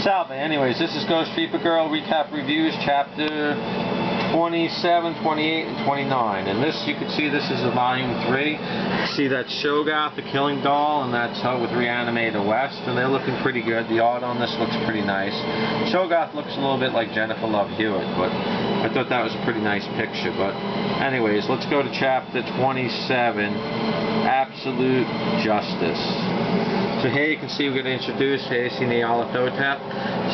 Salve. Anyways, this is Ghost Reaper Girl Recap Reviews, Chapter 27, 28, and 29. And this, you can see this is a Volume 3. You see that Shoggoth, the Killing Doll, and that's with Reanimator West, and they're looking pretty good. The art on this looks pretty nice. Shoggoth looks a little bit like Jennifer Love Hewitt, but I thought that was a pretty nice picture. But anyways, let's go to Chapter 27, Absolute Justice. So here you can see we're going to introduce Nyarlathotep.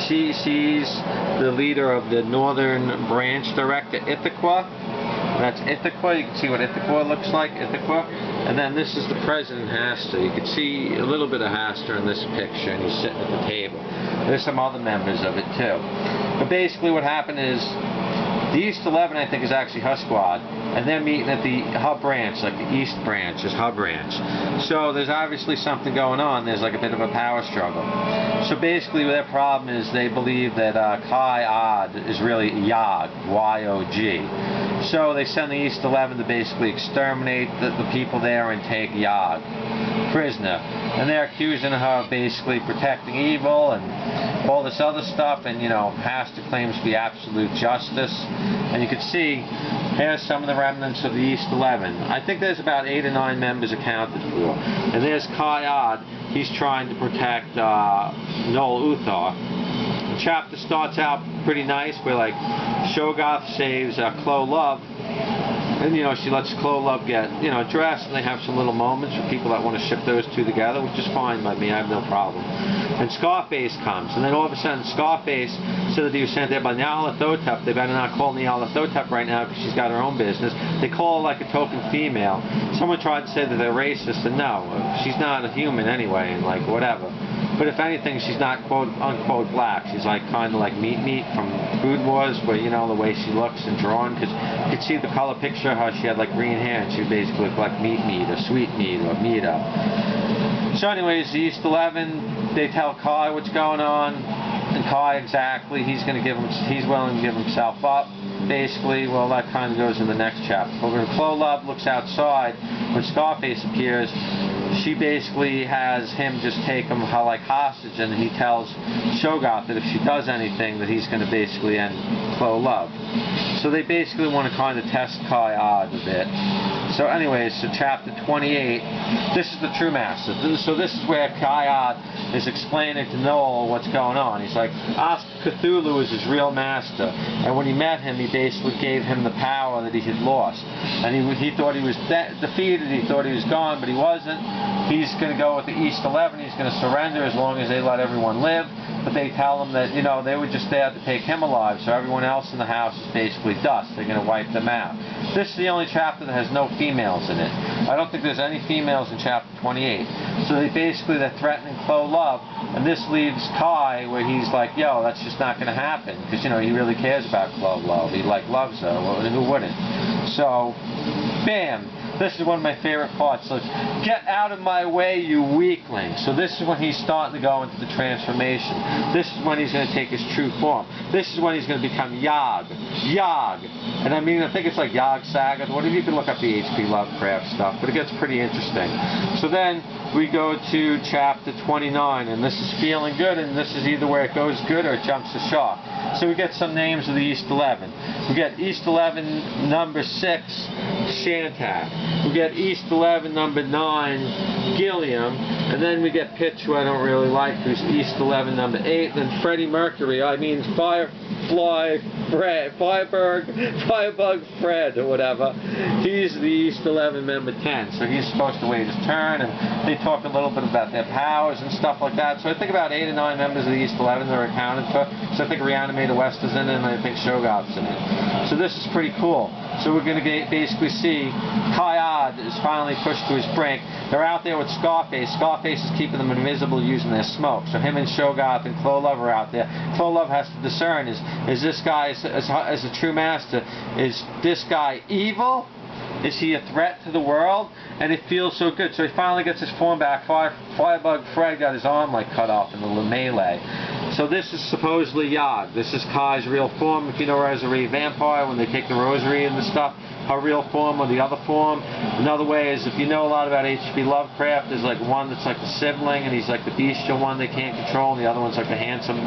She's the leader of the Northern Branch Director, Ithaqua. That's Ithaqua. You can see what Ithaqua looks like, Ithaqua. And then this is the President Hastur. You can see a little bit of Hastur in this picture, and he's sitting at the table. There's some other members of it too. But basically what happened is, the East 11, I think, is actually her squad, and they're meeting at the hub branch, like the East branch is hub branch. So there's obviously something going on. There's like a bit of a power struggle. So basically their problem is they believe that Kai Iod is really Yog, Y-O-G. So they send the East 11 to basically exterminate the people there and take Yog prisoner. And they're accusing her of basically protecting evil and all this other stuff, and you know, Hastur claims to be absolute justice. And you can see here's some of the remnants of the East 11. I think there's about 8 or 9 members accounted for. And there's Kai Iod. He's trying to protect Nyarlathotep. The chapter starts out pretty nice, where like Shoggoth saves Chloe Love. And, you know, she lets Chloe Love get, you know, dressed, and they have some little moments for people that want to ship those two together, which is fine by me. I have no problem. And Scarface comes, and then all of a sudden Scarface said that he was sent there by Nyarlathotep. They better not call Nyarlathotep right now because she's got her own business. They call her like a token female. Someone tried to say that they're racist, and no, she's not a human anyway, and like whatever. But if anything, she's not quote unquote black. She's like kind of like Meat from Food Wars, where, you know, the way she looks and drawn, because you could see the color picture, how she had like green hair, and she would basically look like Meat or Sweet Meat or Meat-Up. So anyways, the East 11, they tell Kai what's going on, and Kai exactly, he's willing to give himself up, basically. Well, that kind of goes in the next chapter. But when Chloe Love looks outside, when Scarface appears, she basically has him just take him like hostage, and he tells Shoggoth that if she does anything, that he's going to basically end Chloe Love. So they basically want to kind of test Kai Iod a bit. So anyways, so chapter 28, this is the true master. So this is where Kai Iod is explaining to Noel what's going on. He's like, Cthulhu is his real master, and when he met him, he basically gave him the power that he had lost. And he thought he was defeated, he thought he was gone, but he wasn't. He's going to go with the East 11, he's going to surrender as long as they let everyone live. But they tell him that, you know, they were just there to take him alive, so everyone else in the house is basically dust. They're going to wipe them out. This is the only chapter that has no females in it. I don't think there's any females in chapter 28. So they're threatening Chloe Love, and this leaves Kai, where he's like, yo, that's just not going to happen, because, you know, he really cares about Chloe Love. He like loves her. Well, who wouldn't? So, bam. This is one of my favorite parts. So, get out of my way, you weakling. So this is when he's starting to go into the transformation. This is when he's going to take his true form. This is when he's going to become Yog. Yog. And I mean, I think it's like Yog Saga. Whatever, you can look up the H.P. Lovecraft stuff, but it gets pretty interesting. So then we go to chapter 29, and this is feeling good, and this is either where it goes good or it jumps the shark. So we get some names of the East 11. We get East 11 number 6, Shantak. We get East 11 number 9, Gilliam. And then we get Pitch, who I don't really like, who's East 11 number 8. Then Freddie Mercury, Firebug Fred, or whatever. He's the East 11 member 10. So he's supposed to wait his turn, and they talk a little bit about their powers and stuff like that. So I think about 8 or 9 members of the East 11 that are accounted for. So I think Reanimator West is in it, and I think Shoggoth's in it. So this is pretty cool. So we're going to basically see Kai Iod is finally pushed to his brink. They're out there with Scarface. Scarface is keeping them invisible using their smoke. So him and Shoggoth and Chloe Love are out there. Chloe Love has to discern, is this guy, as a true master, is this guy evil? Is he a threat to the world? And it feels so good. So he finally gets his form back. Firebug Fred got his arm like cut off in the melee. So this is supposedly Yog. This is Kai's real form. If you know Rosario vampire, when they take the rosary and the stuff, her real form or the other form. Another way is, if you know a lot about H.P. Lovecraft, there's like one that's like the sibling, and he's like the bestial one they can't control, and the other one's like the handsome.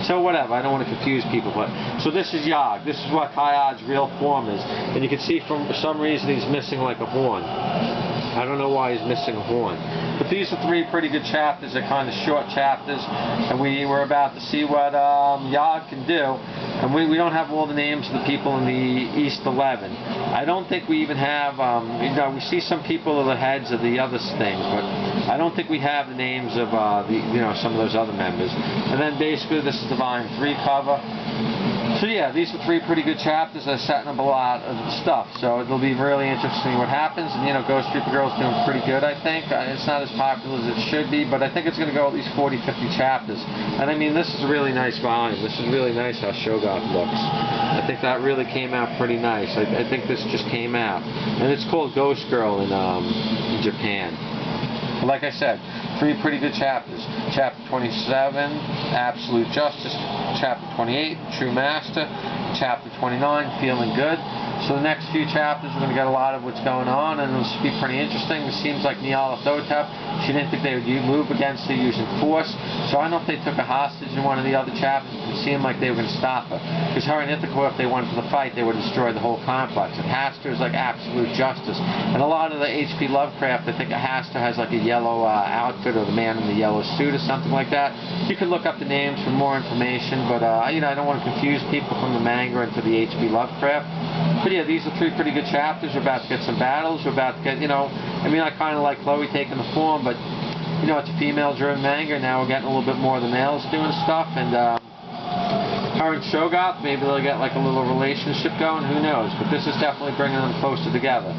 So whatever, I don't want to confuse people. But so this is Yog. This is what Kai Iod's real form is. And you can see for some reason he's missing like a horn. I don't know why he's missing a horn. But these are 3 pretty good chapters. They're kind of short chapters. And we were about to see what Yog can do. And we don't have all the names of the people in the East 11. I don't think we even have, you know, we see some people are the heads of the other things, but I don't think we have the names of, some of those other members. And then basically this is the Volume 3 cover. So yeah, these are 3 pretty good chapters. They're setting up a lot of stuff, so it'll be really interesting what happens. And you know, Ghost Reaper Girl's doing pretty good, I think. It's not as popular as it should be, but I think it's going to go at least 40, 50 chapters. And I mean, this is a really nice volume. This is really nice how Shogoth looks. I think that really came out pretty nice. I think this just came out, and it's called Ghost Girl in Japan. But like I said, 3 pretty good chapters. Chapter 27, Absolute Justice. Chapter 28, True Master. Chapter 29, Feeling Good. So the next few chapters we're going to get a lot of what's going on, and it'll be pretty interesting. It seems like Nyarlathotep, she didn't think they would move against her using force, so I don't know if they took a hostage in one of the other chapters. It seemed like they were going to stop her, because her and Ithaqua, if they went for the fight, they would destroy the whole complex. And Hastur is like absolute justice. And a lot of the H.P. Lovecraft, I think Hastur has like a yellow outfit, or the man in the yellow suit or something like that. You could look up the names for more information, but you know, I don't want to confuse people from the manga into the H.P. Lovecraft. But yeah, these are 3 pretty good chapters. We're about to get some battles. We're about to get, you know, I mean, I kind of like Chloe taking the form, but, you know, it's a female-driven manga. Now we're getting a little bit more of the males doing stuff, and her and Shogoth, maybe they'll get like a little relationship going. Who knows? But this is definitely bringing them closer together.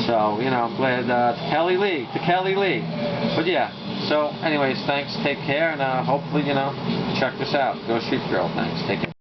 So, you know, I'm glad to Kelly Lee. But yeah, so anyways, thanks, take care, and hopefully, you know, check this out. Ghost Reaper Girl, thanks, take care.